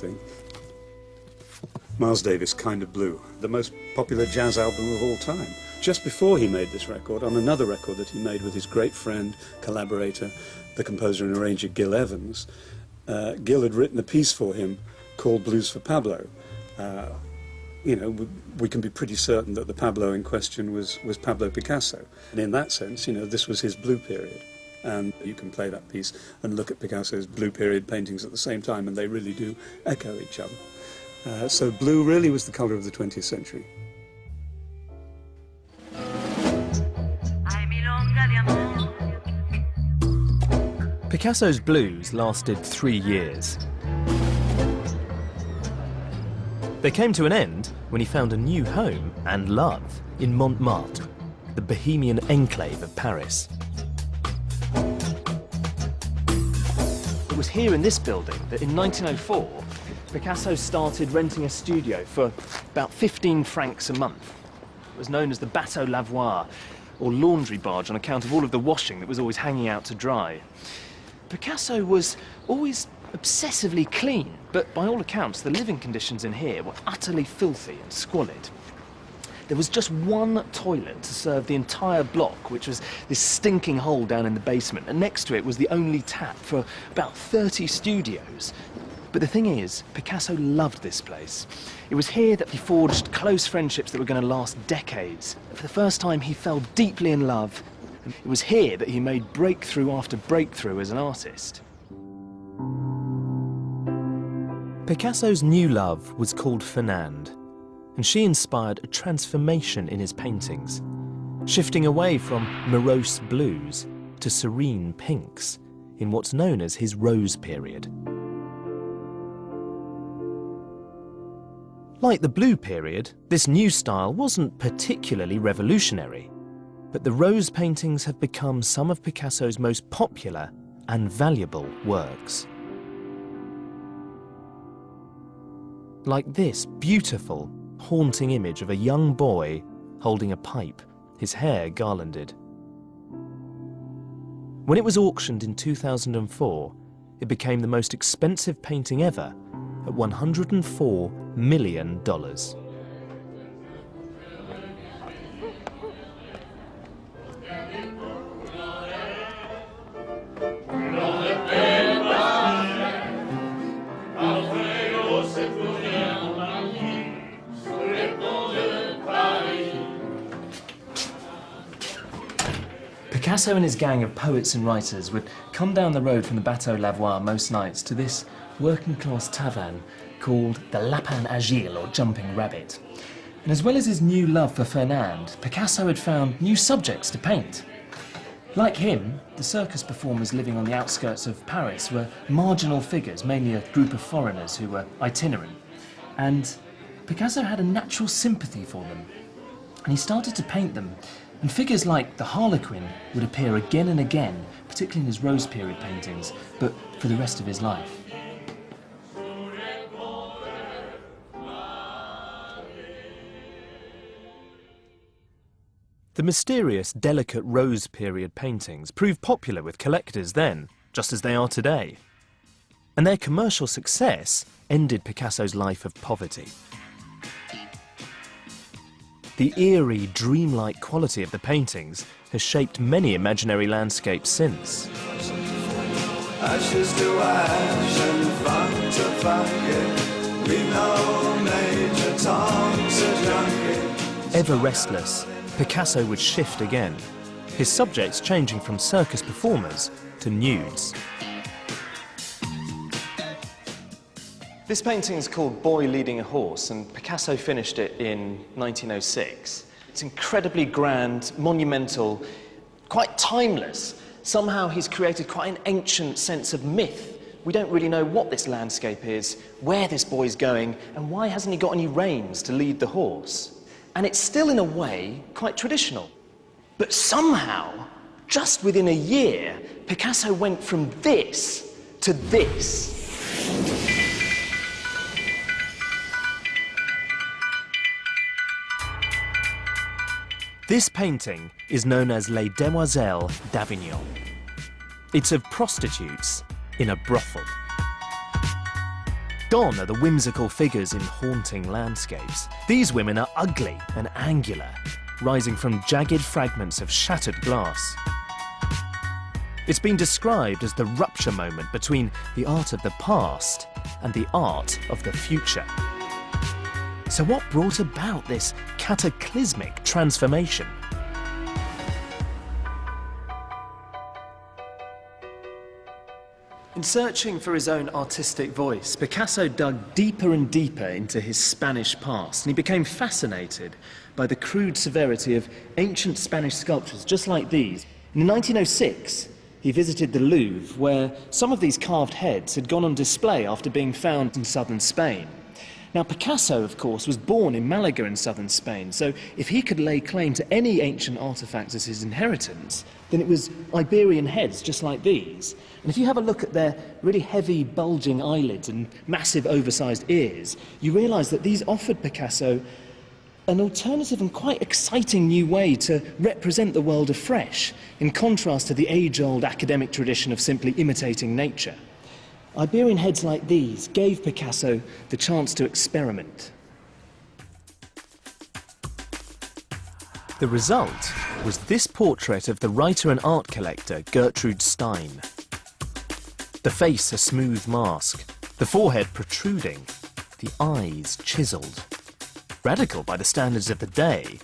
something. Miles Davis, Kind of Blue, the most popular jazz album of all time. Just before he made this record, on another record that he made with his great friend, collaborator, the composer and arranger Gil Evans, Gil had written a piece for him called Blues for Pablo. You know, we can be pretty certain that the Pablo in question was Pablo Picasso. And in that sense, you know, this was his blue period. And you can play that piece and look at Picasso's blue period paintings at the same time, and they really do echo each other. So blue really was the colour of the 20th century. Picasso's blues lasted 3 years. They came to an end when he found a new home and love in Montmartre, the bohemian enclave of Paris. It was here in this building that in 1904, Picasso started renting a studio for about 15 francs a month. It was known as the Bateau Lavoir, or laundry barge, on account of all of the washing that was always hanging out to dry. Picasso was always obsessively clean, but by all accounts, the living conditions in here were utterly filthy and squalid. There was just one toilet to serve the entire block, which was this stinking hole down in the basement, and next to it was the only tap for about 30 studios. But the thing is, Picasso loved this place. It was here that he forged close friendships that were going to last decades. For the first time, he fell deeply in love. It was here that he made breakthrough after breakthrough as an artist. Picasso's new love was called Fernande, and she inspired a transformation in his paintings, shifting away from morose blues to serene pinks in what's known as his Rose period. Like the Blue period, this new style wasn't particularly revolutionary, but the Rose paintings have become some of Picasso's most popular and valuable works. Like this beautiful, haunting image of a young boy holding a pipe, his hair garlanded. When it was auctioned in 2004, it became the most expensive painting ever at $104 million. Picasso and his gang of poets and writers would come down the road from the Bateau Lavoir most nights to this working-class tavern called the Lapin Agile, or Jumping Rabbit. And as well as his new love for Fernande, Picasso had found new subjects to paint. Like him, the circus performers living on the outskirts of Paris were marginal figures, mainly a group of foreigners who were itinerant. And Picasso had a natural sympathy for them, and he started to paint them. And figures like the Harlequin would appear again and again, particularly in his Rose period paintings, but for the rest of his life. The mysterious, delicate Rose period paintings proved popular with collectors then, just as they are today. And their commercial success ended Picasso's life of poverty. The eerie, dreamlike quality of the paintings has shaped many imaginary landscapes since. Ashes to ash and funk to funk it. We know Major Tom's a junkie. Ever restless, Picasso would shift again, his subjects changing from circus performers to nudes. This painting is called Boy Leading a Horse, and Picasso finished it in 1906. It's incredibly grand, monumental, quite timeless. Somehow he's created quite an ancient sense of myth. We don't really know what this landscape is, where this boy's going, and why hasn't he got any reins to lead the horse. And it's still, in a way, quite traditional. But somehow, just within a year, Picasso went from this to this. This painting is known as Les Demoiselles d'Avignon. It's of prostitutes in a brothel. Gone are the whimsical figures in haunting landscapes. These women are ugly and angular, rising from jagged fragments of shattered glass. It's been described as the rupture moment between the art of the past and the art of the future. So what brought about this cataclysmic transformation? In searching for his own artistic voice, Picasso dug deeper and deeper into his Spanish past, and he became fascinated by the crude severity of ancient Spanish sculptures just like these. In 1906, he visited the Louvre, where some of these carved heads had gone on display after being found in southern Spain. Now, Picasso, of course, was born in Malaga in southern Spain, so if he could lay claim to any ancient artefacts as his inheritance, then it was Iberian heads just like these. And if you have a look at their really heavy, bulging eyelids and massive, oversized ears, you realise that these offered Picasso an alternative and quite exciting new way to represent the world afresh, in contrast to the age-old academic tradition of simply imitating nature. Iberian heads like these gave Picasso the chance to experiment. The result was this portrait of the writer and art collector Gertrude Stein. The face a smooth mask, the forehead protruding, the eyes chiseled. Radical by the standards of the day,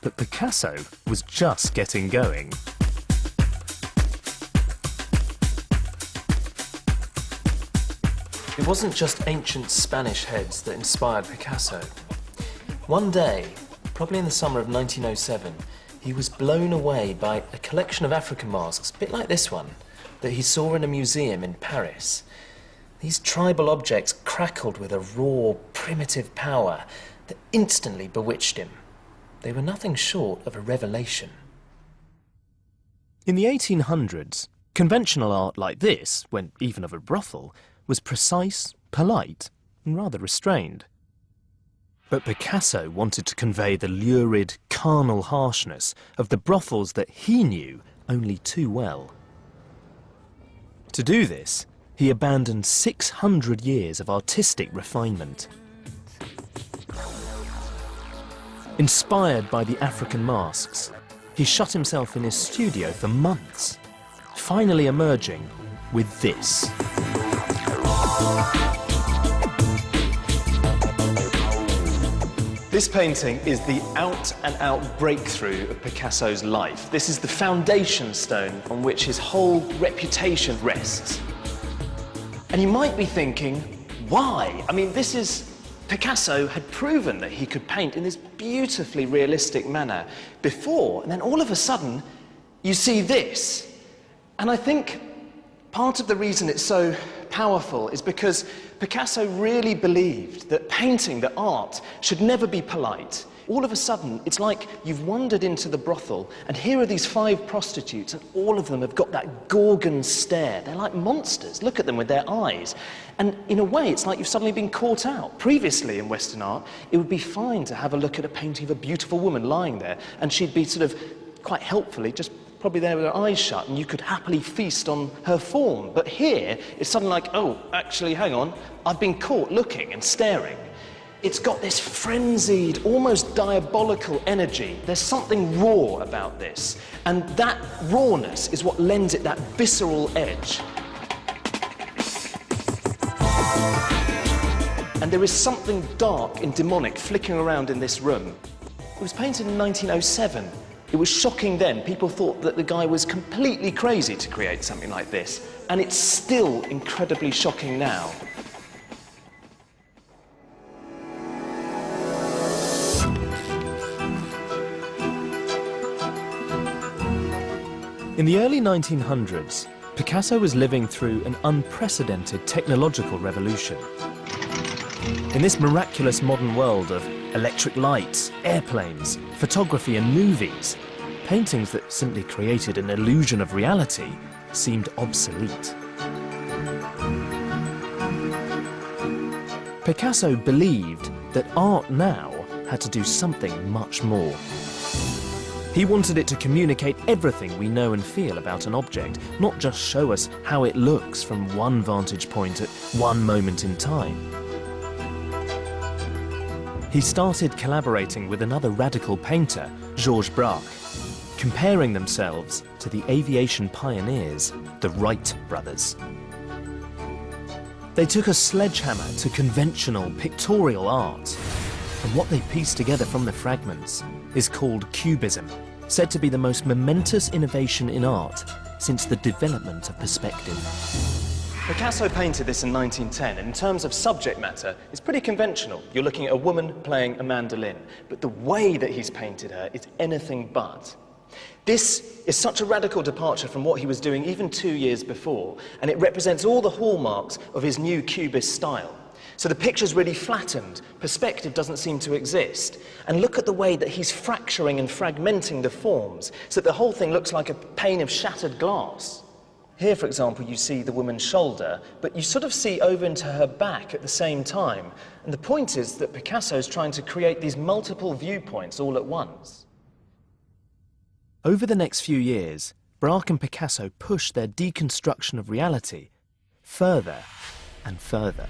but Picasso was just getting going. It wasn't just ancient Spanish heads that inspired Picasso. One day, probably in the summer of 1907, he was blown away by a collection of African masks, a bit like this one, that he saw in a museum in Paris. These tribal objects crackled with a raw, primitive power that instantly bewitched him. They were nothing short of a revelation. In the 1800s, conventional art like this, when even of a brothel, was precise, polite, and rather restrained. But Picasso wanted to convey the lurid, carnal harshness of the brothels that he knew only too well. To do this, he abandoned 600 years of artistic refinement. Inspired by the African masks, he shut himself in his studio for months, finally emerging with this. This painting is the out-and-out breakthrough of Picasso's life. This is the foundation stone on which his whole reputation rests. And you might be thinking, why? I mean, Picasso had proven that he could paint in this beautifully realistic manner before, and then all of a sudden, you see this. And I think part of the reason it's so powerful is because Picasso really believed that painting, that art, should never be polite. All of a sudden, it's like you've wandered into the brothel, and here are these 5 prostitutes, and all of them have got that Gorgon stare. They're like monsters. Look at them with their eyes. And in a way, it's like you've suddenly been caught out. Previously, in Western art, it would be fine to have a look at a painting of a beautiful woman lying there, and she'd be sort of, quite helpfully, just probably there with her eyes shut, and you could happily feast on her form. But here, it's suddenly like, oh, actually, hang on, I've been caught looking and staring. It's got this frenzied, almost diabolical energy. There's something raw about this, and that rawness is what lends it that visceral edge. And there is something dark and demonic flicking around in this room. It was painted in 1907. It was shocking then. People thought that the guy was completely crazy to create something like this. And it's still incredibly shocking now. In the early 1900s, Picasso was living through an unprecedented technological revolution. In this miraculous modern world of electric lights, airplanes, photography and movies, paintings that simply created an illusion of reality seemed obsolete. Picasso believed that art now had to do something much more. He wanted it to communicate everything we know and feel about an object, not just show us how it looks from one vantage point at one moment in time. he started collaborating with another radical painter, Georges Braque, comparing themselves to the aviation pioneers, the Wright brothers. They took a sledgehammer to conventional pictorial art, and what they pieced together from the fragments is called Cubism, said to be the most momentous innovation in art since the development of perspective. Picasso painted this in 1910, and in terms of subject matter, it's pretty conventional. You're looking at a woman playing a mandolin, but the way that he's painted her is anything but. This is such a radical departure from what he was doing even 2 years before, and it represents all the hallmarks of his new Cubist style. So the picture's really flattened, perspective doesn't seem to exist, and look at the way that he's fracturing and fragmenting the forms, so that the whole thing looks like a pane of shattered glass. Here, for example, you see the woman's shoulder, but you sort of see over into her back at the same time. And the point is that Picasso's trying to create these multiple viewpoints all at once. Over the next few years, Braque and Picasso pushed their deconstruction of reality further and further.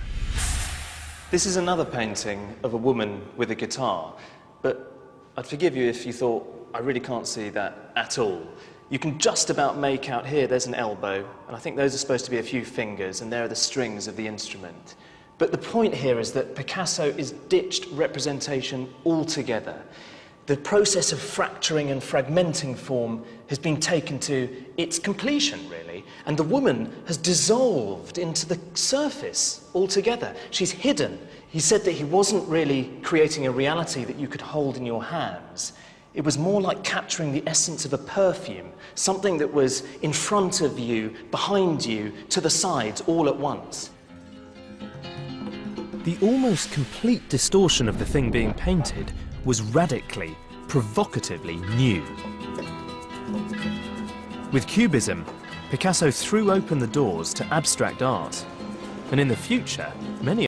This is another painting of a woman with a guitar, but I'd forgive you if you thought, I really can't see that at all. You can just about make out here, there's an elbow, and I think those are supposed to be a few fingers, and there are the strings of the instrument. But the point here is that Picasso is ditched representation altogether. The process of fracturing and fragmenting form has been taken to its completion, really, and the woman has dissolved into the surface altogether. She's hidden. He said that he wasn't really creating a reality that you could hold in your hands. It was more like capturing the essence of a perfume, something that was in front of you, behind you, to the sides, all at once. The almost complete distortion of the thing being painted was radically, provocatively new. With Cubism, Picasso threw open the doors to abstract art, and in the future, many